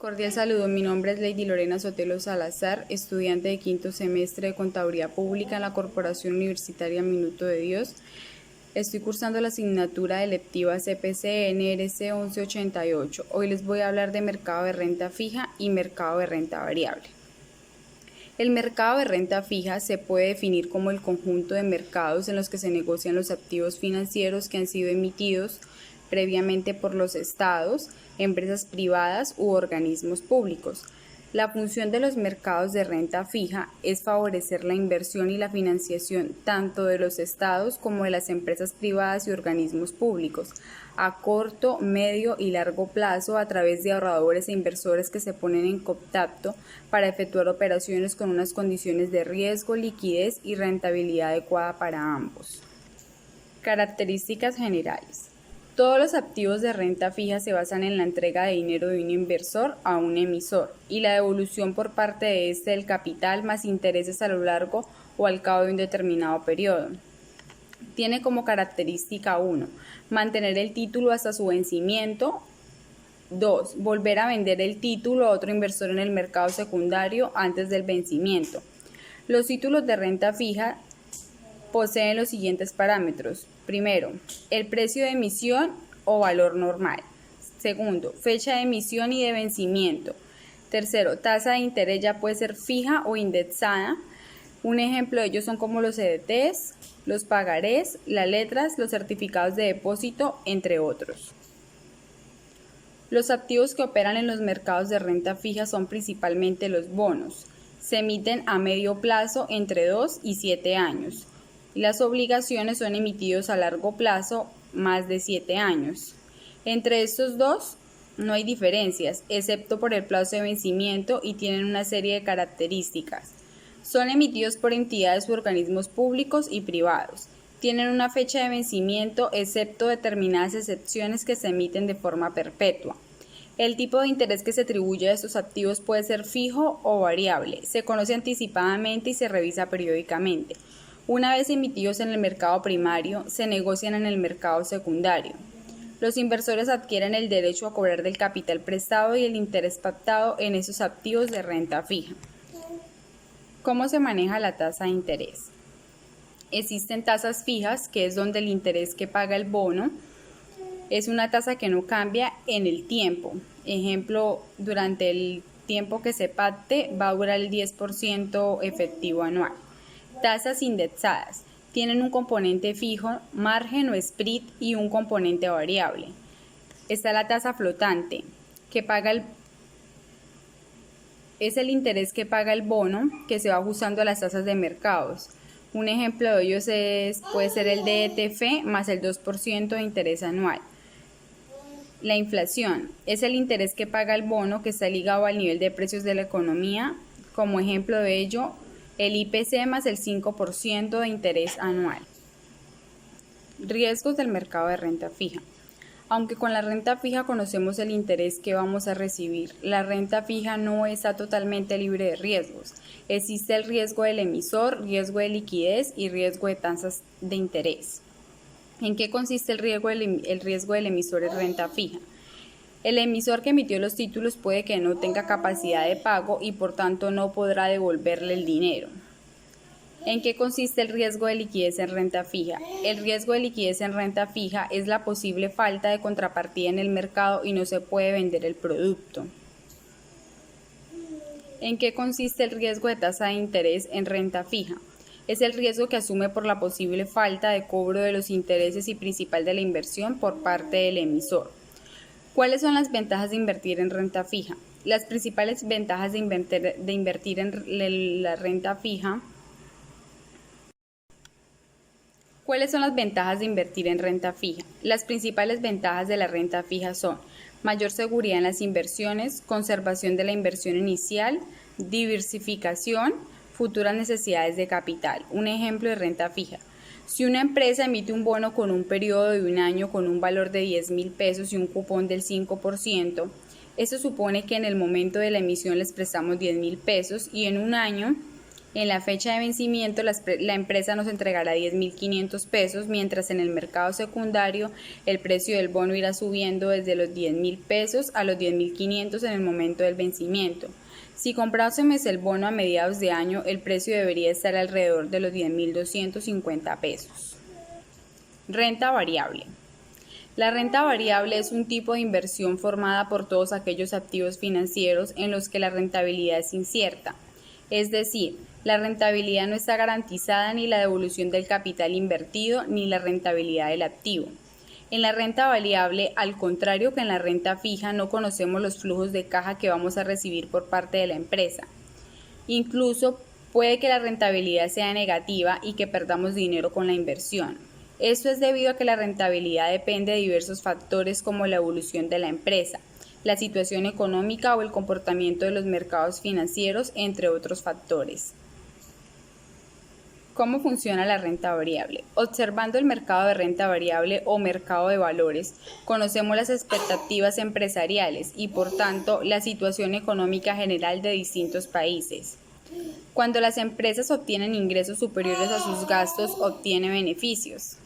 Cordial saludo, mi nombre es Lady Lorena Sotelo Salazar, estudiante de quinto semestre de Contaduría Pública en la Corporación Universitaria Minuto de Dios. Estoy cursando la asignatura electiva CPC NRC 1188. Hoy les voy a hablar de mercado de renta fija y mercado de renta variable. El mercado de renta fija se puede definir como el conjunto de mercados en los que se negocian los activos financieros que han sido emitidos previamente por los estados, empresas privadas u organismos públicos. La función de los mercados de renta fija es favorecer la inversión y la financiación tanto de los estados como de las empresas privadas y organismos públicos a corto, medio y largo plazo a través de ahorradores e inversores que se ponen en contacto para efectuar operaciones con unas condiciones de riesgo, liquidez y rentabilidad adecuada para ambos. Características generales. Todos los activos de renta fija se basan en la entrega de dinero de un inversor a un emisor y la devolución por parte de éste del capital más intereses a lo largo o al cabo de un determinado periodo. Tiene como característica 1. Mantener el título hasta su vencimiento. 2. Volver a vender el título a otro inversor en el mercado secundario antes del vencimiento. Los títulos de renta fija poseen los siguientes parámetros. Primero, el precio de emisión o valor normal. Segundo, fecha de emisión y de vencimiento. Tercero, tasa de interés ya puede ser fija o indexada. Un ejemplo de ellos son como los CDTs, los pagarés, las letras, los certificados de depósito, entre otros. Los activos que operan en los mercados de renta fija son principalmente los bonos. Se emiten a medio plazo entre 2 y 7 años. Las obligaciones son emitidos a largo plazo, más de 7 años. Entre estos dos no hay diferencias, excepto por el plazo de vencimiento y tienen una serie de características. Son emitidos por entidades u organismos públicos y privados. Tienen una fecha de vencimiento, excepto determinadas excepciones que se emiten de forma perpetua. El tipo de interés que se atribuye a estos activos puede ser fijo o variable. Se conoce anticipadamente y se revisa periódicamente. Una vez emitidos en el mercado primario, se negocian en el mercado secundario. Los inversores adquieren el derecho a cobrar del capital prestado y el interés pactado en esos activos de renta fija. ¿Cómo se maneja la tasa de interés? Existen tasas fijas, que es donde el interés que paga el bono es una tasa que no cambia en el tiempo. Ejemplo, durante el tiempo que se pacte va a durar el 10% efectivo anual. Tasas indexadas. Tienen un componente fijo, margen o spread y un componente variable. Está la tasa flotante, que es el interés que paga el bono, que se va ajustando a las tasas de mercados. Un ejemplo de ellos puede ser el de ETF más el 2% de interés anual. La inflación es el interés que paga el bono que está ligado al nivel de precios de la economía. Como ejemplo de ello, el IPC más el 5% de interés anual. Riesgos del mercado de renta fija. Aunque con la renta fija conocemos el interés que vamos a recibir, la renta fija no está totalmente libre de riesgos. Existe el riesgo del emisor, riesgo de liquidez y riesgo de tasas de interés. ¿En qué consiste el riesgo del emisor en renta fija? El emisor que emitió los títulos puede que no tenga capacidad de pago y por tanto no podrá devolverle el dinero. ¿En qué consiste el riesgo de liquidez en renta fija? El riesgo de liquidez en renta fija es la posible falta de contrapartida en el mercado y no se puede vender el producto. ¿En qué consiste el riesgo de tasa de interés en renta fija? Es el riesgo que asume por la posible falta de cobro de los intereses y principal de la inversión por parte del emisor. ¿Cuáles son las ventajas de invertir en renta fija? Las principales ventajas de invertir en la renta fija. ¿Cuáles son las ventajas de invertir en renta fija? Las principales ventajas de la renta fija son mayor seguridad en las inversiones, conservación de la inversión inicial, diversificación, futuras necesidades de capital. Un ejemplo de renta fija. Si una empresa emite un bono con un periodo de un año con un valor de 10.000 pesos y un cupón del 5%, eso supone que en el momento de la emisión les prestamos 10.000 pesos y en un año En la fecha de vencimiento, la empresa nos entregará 10.500 pesos, mientras en el mercado secundario el precio del bono irá subiendo desde los 10.000 pesos a los 10.500 en el momento del vencimiento. Si comprásemos el bono a mediados de año, el precio debería estar alrededor de los 10.250 pesos. Renta variable. La renta variable es un tipo de inversión formada por todos aquellos activos financieros en los que la rentabilidad es incierta. Es decir, la rentabilidad no está garantizada ni la devolución del capital invertido ni la rentabilidad del activo. En la renta variable, al contrario que en la renta fija, no conocemos los flujos de caja que vamos a recibir por parte de la empresa. Incluso puede que la rentabilidad sea negativa y que perdamos dinero con la inversión. Esto es debido a que la rentabilidad depende de diversos factores como la evolución de la empresa, la situación económica o el comportamiento de los mercados financieros, entre otros factores. ¿Cómo funciona la renta variable? Observando el mercado de renta variable o mercado de valores, conocemos las expectativas empresariales y, por tanto, la situación económica general de distintos países. Cuando las empresas obtienen ingresos superiores a sus gastos, obtienen beneficios.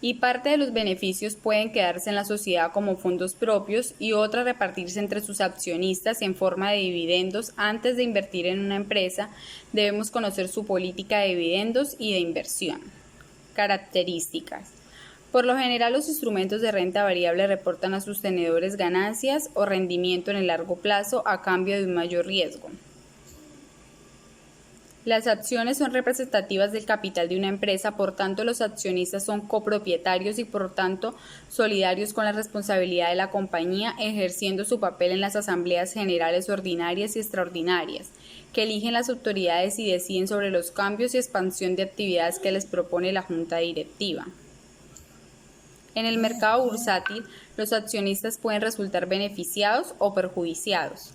Y parte de los beneficios pueden quedarse en la sociedad como fondos propios y otra repartirse entre sus accionistas en forma de dividendos. Antes de invertir en una empresa, debemos conocer su política de dividendos y de inversión. Características. Por lo general, los instrumentos de renta variable reportan a sus tenedores ganancias o rendimiento en el largo plazo a cambio de un mayor riesgo. Las acciones son representativas del capital de una empresa, por tanto los accionistas son copropietarios y por tanto solidarios con la responsabilidad de la compañía, ejerciendo su papel en las asambleas generales ordinarias y extraordinarias, que eligen las autoridades y deciden sobre los cambios y expansión de actividades que les propone la junta directiva. En el mercado bursátil, los accionistas pueden resultar beneficiados o perjudiciados.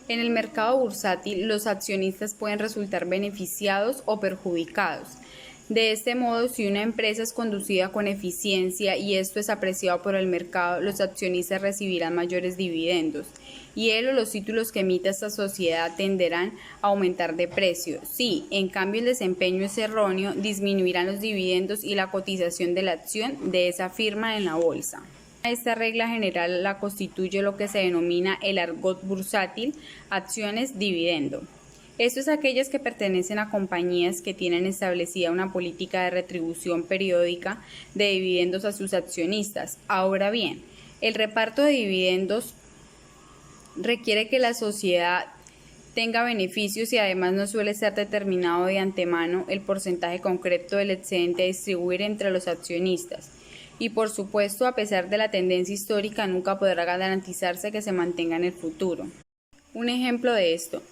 En el mercado bursátil, los accionistas pueden resultar beneficiados o perjudicados. De este modo, si una empresa es conducida con eficiencia y esto es apreciado por el mercado, los accionistas recibirán mayores dividendos y él o los títulos que emita esta sociedad tenderán a aumentar de precio. Si, en cambio, el desempeño es erróneo, disminuirán los dividendos y la cotización de la acción de esa firma en la bolsa. Esta regla general la constituye lo que se denomina el argot bursátil, acciones dividendo. Esto es aquellas que pertenecen a compañías que tienen establecida una política de retribución periódica de dividendos a sus accionistas. Ahora bien, el reparto de dividendos requiere que la sociedad tenga beneficios y además no suele ser determinado de antemano el porcentaje concreto del excedente a distribuir entre los accionistas. Y por supuesto, a pesar de la tendencia histórica, nunca podrá garantizarse que se mantenga en el futuro. Un ejemplo de esto.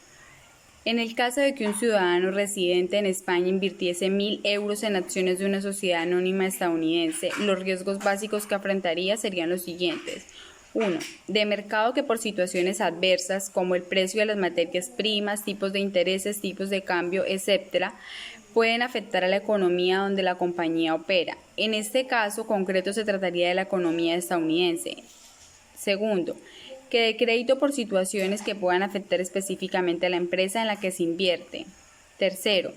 En el caso de que un ciudadano residente en España invirtiese 1.000 euros en acciones de una sociedad anónima estadounidense, los riesgos básicos que afrontaría serían los siguientes. 1. De mercado que por situaciones adversas como el precio de las materias primas, tipos de intereses, tipos de cambio, etc., pueden afectar a la economía donde la compañía opera. En este caso concreto se trataría de la economía estadounidense. Segundo, que de crédito por situaciones que puedan afectar específicamente a la empresa en la que se invierte. Tercero,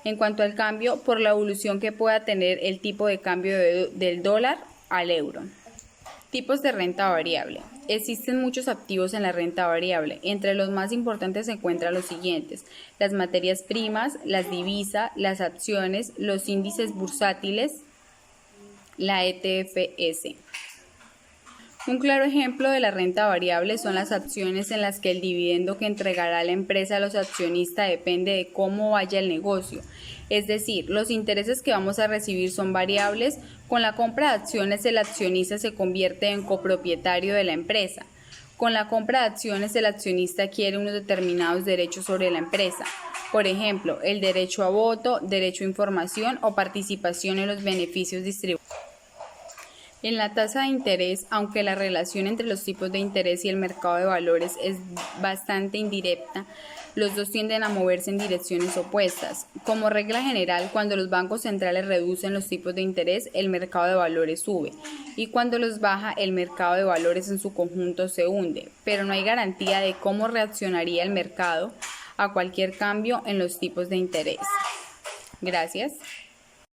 en cuanto al cambio, por la evolución que pueda tener el tipo de cambio del dólar al euro. Tipos de renta variable. Existen muchos activos en la renta variable. Entre los más importantes se encuentran los siguientes: las materias primas, las divisas, las acciones, los índices bursátiles, la ETFs. Un claro ejemplo de la renta variable son las acciones en las que el dividendo que entregará la empresa a los accionistas depende de cómo vaya el negocio. Es decir, los intereses que vamos a recibir son variables. Con la compra de acciones, el accionista se convierte en copropietario de la empresa. Con la compra de acciones, el accionista adquiere unos determinados derechos sobre la empresa. Por ejemplo, el derecho a voto, derecho a información o participación en los beneficios distribuidos. En la tasa de interés, aunque la relación entre los tipos de interés y el mercado de valores es bastante indirecta, Los dos tienden a moverse en direcciones opuestas. Como regla general, cuando los bancos centrales reducen los tipos de interés, el mercado de valores sube, y cuando los baja, el mercado de valores en su conjunto se hunde, pero no hay garantía de cómo reaccionaría el mercado a cualquier cambio en los tipos de interés. Gracias.